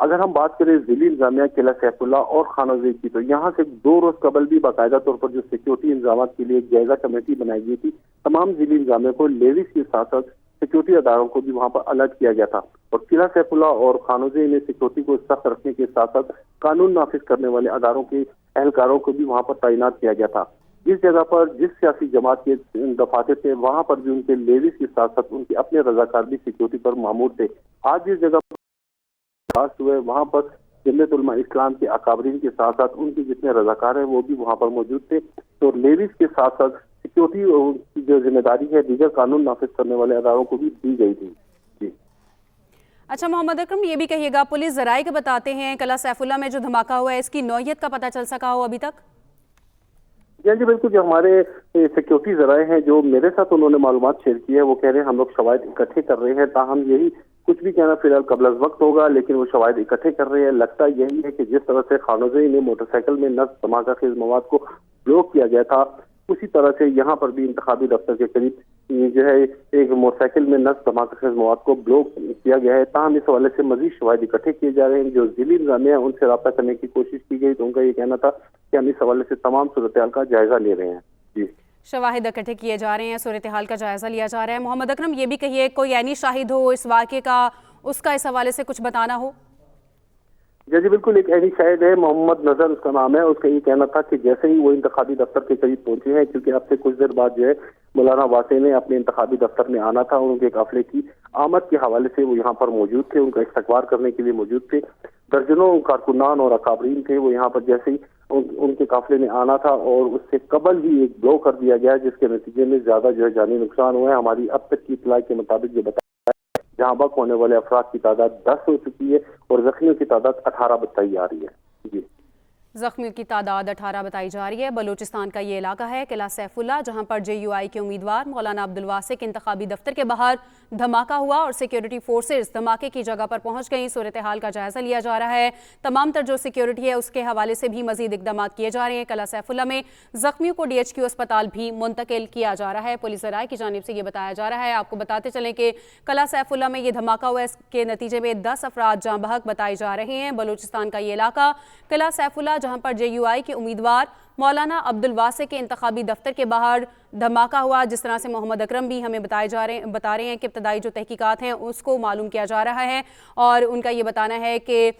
اگر ہم بات کریں ضلعی انتظامیہ قلعہ سیف اللہ اور خانہ زئی کی، تو یہاں سے 2 روز قبل بھی باقاعدہ طور پر جو سیکیورٹی انتظامات کے لیے ایک جائزہ کمیٹی بنائی گئی تھی، تمام ضلعی انتظامیہ کو لیویز کے ساتھ ساتھ سیکیورٹی اداروں کو بھی وہاں پر الرٹ کیا گیا تھا، اور قلعہ سیف اللہ اور خانہ زئی میں سیکیورٹی کو سخت رکھنے کے ساتھ ساتھ قانون نافذ کرنے والے اداروں کے اہلکاروں کو بھی وہاں پر تعینات کیا گیا تھا۔ جس جگہ پر جس سیاسی جماعت کے دفاتر تھے، وہاں پر بھی ان کے لیویز کے ساتھ ساتھ ان کے اپنے رضاکار بھی سیکیورٹی پر مامور تھے۔ آج جس جگہ پر ہوئے وہاں پر جمعیت علماء اسلام کے اکابرین کے ساتھ ساتھ ان کے جتنے رضاکار ہیں وہ بھی وہاں پر موجود تھے، تو لیویز کے ساتھ ساتھ سیکیورٹی کی جو ذمہ داری ہے دیگر قانون نافذ کرنے والے اداروں کو بھی دی گئی تھی۔ جی اچھا محمد اکرم، یہ بھی کہیے گا، پولیس ذرائع کے بتاتے ہیں قلعہ سیف اللہ میں جو دھماکہ ہوا ہے اس کی نوعیت کا پتہ چل سکا ہو ابھی تک؟ جی بالکل، جو ہمارے سیکیورٹی ذرائع ہیں جو میرے ساتھ انہوں نے معلومات شیئر کی ہے، وہ کہہ رہے ہیں ہم لوگ شواہد اکٹھے کر رہے ہیں، تاہم یہی کچھ بھی کہنا فی الحال قبل از وقت ہوگا، لیکن وہ شواہد اکٹھے کر رہے ہیں۔ لگتا یہی ہے کہ جس طرح سے خانہ زئی میں موٹر سائیکل میں نصب دھماکہ خیز مواد کو بلاک کیا گیا تھا، اسی طرح سے یہاں پر بھی انتخابی دفتر کے قریب جو ہے ایک موٹر سائیکل میں نصب دھماکہ خیز مواد کو بلاک کیا گیا ہے۔ تاہم اس حوالے سے مزید شواہد اکٹھے کیے جا رہے ہیں۔ جو ضلعی انتظامیہ ان سے رابطہ کرنے کی کوشش کی گئی تو ان کا یہ کہنا تھا کہ ہم اس حوالے سے تمام صورتحال کا جائزہ لے رہے ہیں۔ جی شواہد اکٹھے کیے جا رہے ہیں، صورتحال کا جائزہ لیا جا رہا ہے۔ محمد اکرم، یہ بھی کہیے کوئی عینی شاہد ہو اس واقعے کا، اس کا اس حوالے سے کچھ بتانا ہو؟ جی بالکل، ایک عینی شاہد ہے، محمد نظر اس کا نام ہے۔ اس کا یہ کہنا تھا کہ جیسے ہی وہ انتخابی دفتر کے قریب پہنچے ہیں، کیونکہ اب سے کچھ دیر بعد جو ہے مولانا واسع نے اپنے انتخابی دفتر میں آنا تھا، ان کے قافلے کی آمد کے حوالے سے وہ یہاں پر موجود تھے، ان کا استقبال کرنے کے لیے موجود تھے۔ درجنوں کارکنان اور اکابرین تھے، وہ یہاں پر جیسے ہی ان کے قافلے میں آنا تھا اور اس سے قبل ہی ایک بلو کر دیا گیا، جس کے نتیجے میں زیادہ جو ہے جانی نقصان ہوا ہے۔ ہماری اب تک کی اطلاع کے مطابق جو بتایا جہاں بک ہونے والے افراد کی تعداد 10 ہو چکی ہے اور زخمیوں کی تعداد 18 بتائی جا رہی ہے۔ جی زخمیوں کی تعداد 18 بتائی جا رہی ہے۔ بلوچستان کا یہ علاقہ ہے قلعہ سیف اللہ، جہاں پر JUI کے امیدوار مولانا عبدالواسع کے انتخابی دفتر کے باہر دھماکہ ہوا اور سیکیورٹی فورسز دھماکے کی جگہ پر پہنچ گئی۔ صورتحال کا جائزہ لیا جا رہا ہے، تمام تر جو سیکیورٹی ہے اس کے حوالے سے بھی مزید اقدامات کیے جا رہے ہیں۔ قلعہ سیف اللہ میں زخمیوں کو DHQ اسپتال بھی منتقل کیا جا رہا ہے، پولیس ذرائع کی جانب سے یہ بتایا جا رہا ہے۔ آپ کو بتاتے چلیں کہ قلعہ سیف اللہ میں یہ دھماکہ ہوا، اس کے نتیجے میں 10 افراد جاں بحق بتائے جا رہے ہیں۔ بلوچستان کا یہ علاقہ قلعہ سیف اللہ، جہاں پر JUI کے امیدوار مولانا عبدالواسع کے انتخابی دفتر کے باہر دھماکہ ہوا، جس طرح سے محمد اکرم بھی ہمیں بتا رہے ہیں کہ ابتدائی جو تحقیقات ہیں اس کو معلوم کیا جا رہا ہے، اور ان کا یہ بتانا ہے کہ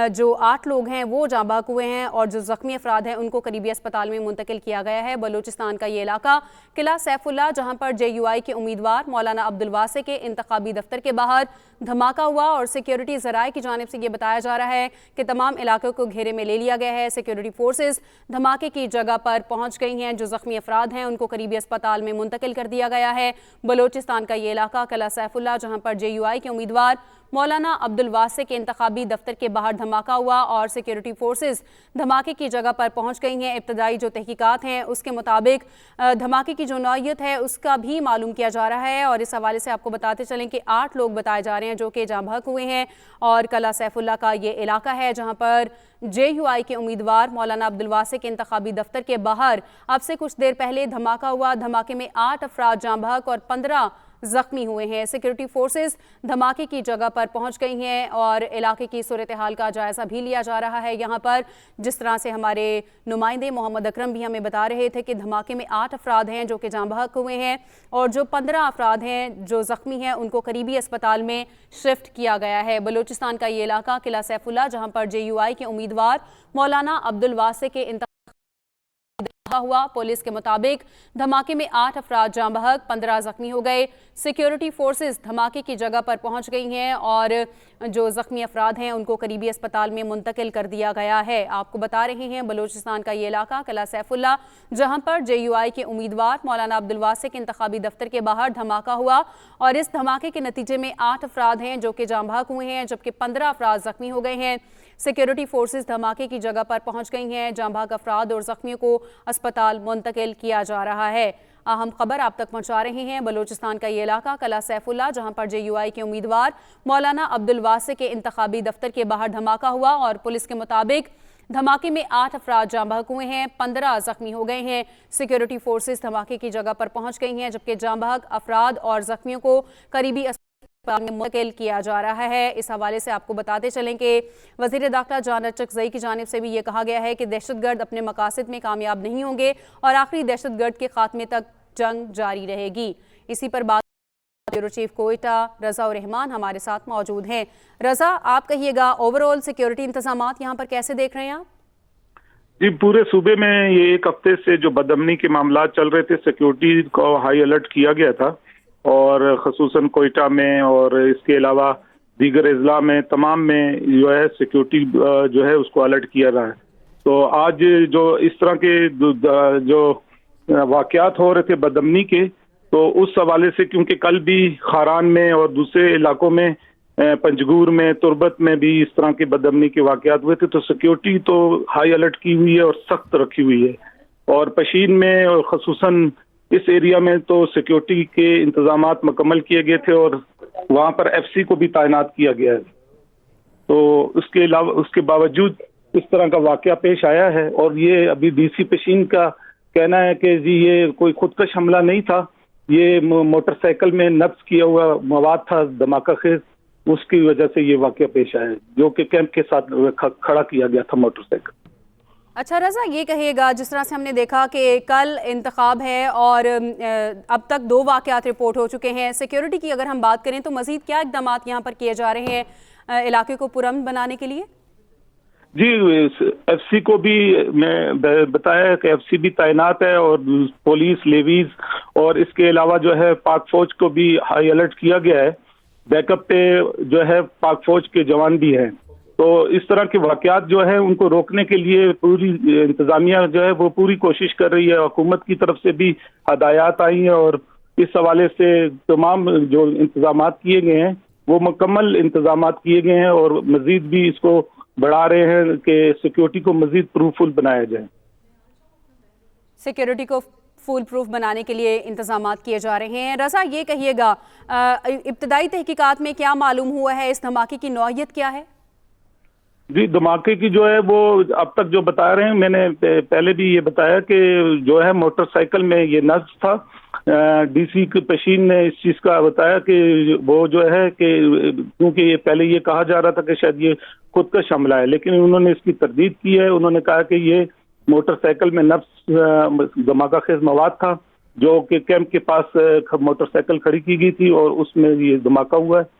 جو 8 لوگ ہیں وہ جاں بحق ہوئے ہیں اور جو زخمی افراد ہیں ان کو قریبی اسپتال میں منتقل کیا گیا ہے۔ بلوچستان کا یہ علاقہ قلعہ سیف اللہ، جہاں پر JUI کے امیدوار مولانا عبدالواسع کے انتخابی دفتر کے باہر دھماکہ ہوا، اور سیکیورٹی ذرائع کی جانب سے یہ بتایا جا رہا ہے کہ تمام علاقوں کو گھیرے میں لے لیا گیا ہے۔ سیکیورٹی فورسز دھماکے کی جگہ پر پہنچ گئی ہیں، جو زخمی افراد ہیں ان کو قریبی اسپتال میں منتقل کر دیا گیا ہے۔ بلوچستان کا یہ علاقہ قلعہ سیف اللہ، جہاں پر JUI کے امیدوار مولانا عبدالواسع کے انتخابی دفتر کے باہر دھماکہ ہوا اور سیکیورٹی فورسز دھماکے کی جگہ پر پہنچ گئی ہیں۔ ابتدائی جو تحقیقات ہیں اس کے مطابق دھماکے کی جو نوعیت ہے اس کا بھی معلوم کیا جا رہا ہے، اور اس حوالے سے آپ کو بتاتے چلیں کہ 8 لوگ بتائے جا رہے ہیں جو کہ جاں بحق ہوئے ہیں، اور قلعہ سیف اللہ کا یہ علاقہ ہے جہاں پر JUI کے امیدوار مولانا عبدالواسع کے انتخابی دفتر کے باہر اب سے کچھ دیر پہلے دھماکہ ہوا۔ دھماکے میں 8 افراد جاں بحق اور 15 زخمی ہوئے ہیں۔ سیکیورٹی فورسز دھماکے کی جگہ پر پہنچ گئی ہیں اور علاقے کی صورتحال کا جائزہ بھی لیا جا رہا ہے یہاں پر، جس طرح سے ہمارے نمائندے محمد اکرم بھی ہمیں بتا رہے تھے کہ دھماکے میں 8 افراد ہیں جو کہ جاں بحق ہوئے ہیں، اور جو 15 افراد ہیں جو زخمی ہیں ان کو قریبی اسپتال میں شفٹ کیا گیا ہے۔ بلوچستان کا یہ علاقہ قلعہ سیف اللہ، جہاں پر JUI کے امیدوار مولانا عبدالواسع کے ہوا۔ پولیس کے مطابق دھماکے میں 8 افراد جاں بحق، 15 زخمی ہو گئے۔ سیکیورٹی فورسز دھماکے کی جگہ پر پہنچ گئی ہیں اور جو زخمی افراد ہیں ان کو قریبی اسپتال میں منتقل کر دیا گیا ہے۔ آپ کو بتا رہے ہیں بلوچستان کا یہ علاقہ قلعہ سیف اللہ، جہاں پر JUI کے امیدوار مولانا عبدالواسع کے انتخابی دفتر کے باہر دھماکہ ہوا، اور اس دھماکے کے نتیجے میں 8 افراد ہیں جو کہ جاں بحق ہوئے ہیں، جبکہ 15 افراد زخمی ہو گئے ہیں۔ سیکیورٹی فورسز دھماکے کی جگہ پر پہنچ گئی ہیں، جاں بحق افراد اور زخمیوں کو اسپتال منتقل کیا جا رہا ہے۔ اہم خبر آپ تک پہنچا رہے ہیں۔ بلوچستان کا یہ علاقہ قلعہ سیف اللہ، جہاں پر JUI کے امیدوار مولانا عبدالواسع کے انتخابی دفتر کے باہر دھماکہ ہوا، اور پولیس کے مطابق دھماکے میں 8 افراد جاں بحق ہوئے ہیں، 15 زخمی ہو گئے ہیں۔ سیکیورٹی فورسز دھماکے کی جگہ پر پہنچ گئی ہیں، جبکہ جاں بحق افراد اور زخمیوں کو قریبی منتقل کیا جا رہا ہے۔ اس حوالے سے آپ کو بتاتے چلیں کہ وزیر داخلہ جان اچکزئی کی جانب سے بھی یہ کہا گیا ہے کہ دہشت گرد اپنے مقاصد میں کامیاب نہیں ہوں گے اور آخری دہشت گرد کے خاتمے تک جنگ جاری رہے گی۔ اسی پر بات بیورو چیف کوئٹہ رضا الرحمان ہمارے ساتھ موجود ہیں۔ رضا، آپ کہیے گا اوورآل سیکیورٹی انتظامات یہاں پر کیسے دیکھ رہے ہیں آپ؟ جی، پورے صوبے میں یہ ایک ہفتے سے جو بدامنی کے معاملات چل رہے تھے، سیکیورٹی کو ہائی الرٹ کیا گیا تھا، اور خصوصاً کوئٹہ میں اور اس کے علاوہ دیگر اضلاع میں تمام میں جو ہے سیکیورٹی جو ہے اس کو الرٹ کیا رہا ہے۔ تو آج جو اس طرح کے جو واقعات ہو رہے تھے بدامنی کے، تو اس حوالے سے کیونکہ کل بھی خاران میں اور دوسرے علاقوں میں پنجگور میں تربت میں بھی اس طرح کے بدامنی کے واقعات ہوئے تھے، تو سیکیورٹی تو ہائی الرٹ کی ہوئی ہے اور سخت رکھی ہوئی ہے۔ اور پشین میں اور خصوصاً اس ایریا میں تو سیکیورٹی کے انتظامات مکمل کیے گئے تھے، اور وہاں پر ایف سی کو بھی تعینات کیا گیا ہے۔ تو اس کے علاوہ اس کے باوجود اس طرح کا واقعہ پیش آیا ہے، اور یہ ابھی ڈی سی پشین کا کہنا ہے کہ جی یہ کوئی خودکش حملہ نہیں تھا، یہ موٹر سائیکل میں نصب کیا ہوا مواد تھا دھماکہ خیز، اس کی وجہ سے یہ واقعہ پیش آیا ہے، جو کہ کیمپ کے ساتھ کھڑا کیا گیا تھا موٹر سائیکل۔ اچھا رضا، یہ کہیے گا جس طرح سے ہم نے دیکھا کہ کل انتخاب ہے اور اب تک 2 واقعات رپورٹ ہو چکے ہیں، سیکیورٹی کی اگر ہم بات کریں تو مزید کیا اقدامات یہاں پر کیے جا رہے ہیں علاقے کو پرامن بنانے کے لیے؟ جی، ایف سی کو بھی میں بتایا کہ ایف سی بھی تعینات ہے، اور پولیس لیویز اور اس کے علاوہ جو ہے پاک فوج کو بھی ہائی الرٹ کیا گیا ہے۔ بیک اپ پہ جو ہے پاک فوج کے جوان بھی ہیں۔ تو اس طرح کے واقعات جو ہیں ان کو روکنے کے لیے پوری انتظامیہ جو ہے وہ پوری کوشش کر رہی ہے۔ حکومت کی طرف سے بھی ہدایات آئی ہیں، اور اس حوالے سے تمام جو انتظامات کیے گئے ہیں وہ مکمل انتظامات کیے گئے ہیں، اور مزید بھی اس کو بڑھا رہے ہیں کہ سیکیورٹی کو مزید پروفل بنایا جائے۔ سیکیورٹی کو فول پروف بنانے کے لیے انتظامات کیے جا رہے ہیں۔ رضا، یہ کہیے گا ابتدائی تحقیقات میں کیا معلوم ہوا ہے، اس دھماکے کی نوعیت کیا ہے؟ جی، دھماکے کی جو ہے وہ اب تک جو بتا رہے ہیں، میں نے پہلے بھی یہ بتایا کہ جو ہے موٹر سائیکل میں یہ نصب تھا۔ ڈی سی پشین نے اس چیز کا بتایا کہ وہ جو ہے کہ کیونکہ یہ پہلے یہ کہا جا رہا تھا کہ شاید یہ خودکش حملہ ہے، لیکن انہوں نے اس کی تردید کی ہے۔ انہوں نے کہا کہ یہ موٹر سائیکل میں نصب دھماکہ خیز مواد تھا، جو کہ کیمپ کے پاس موٹر سائیکل کھڑی کی گئی تھی، اور اس میں یہ دھماکہ ہوا ہے۔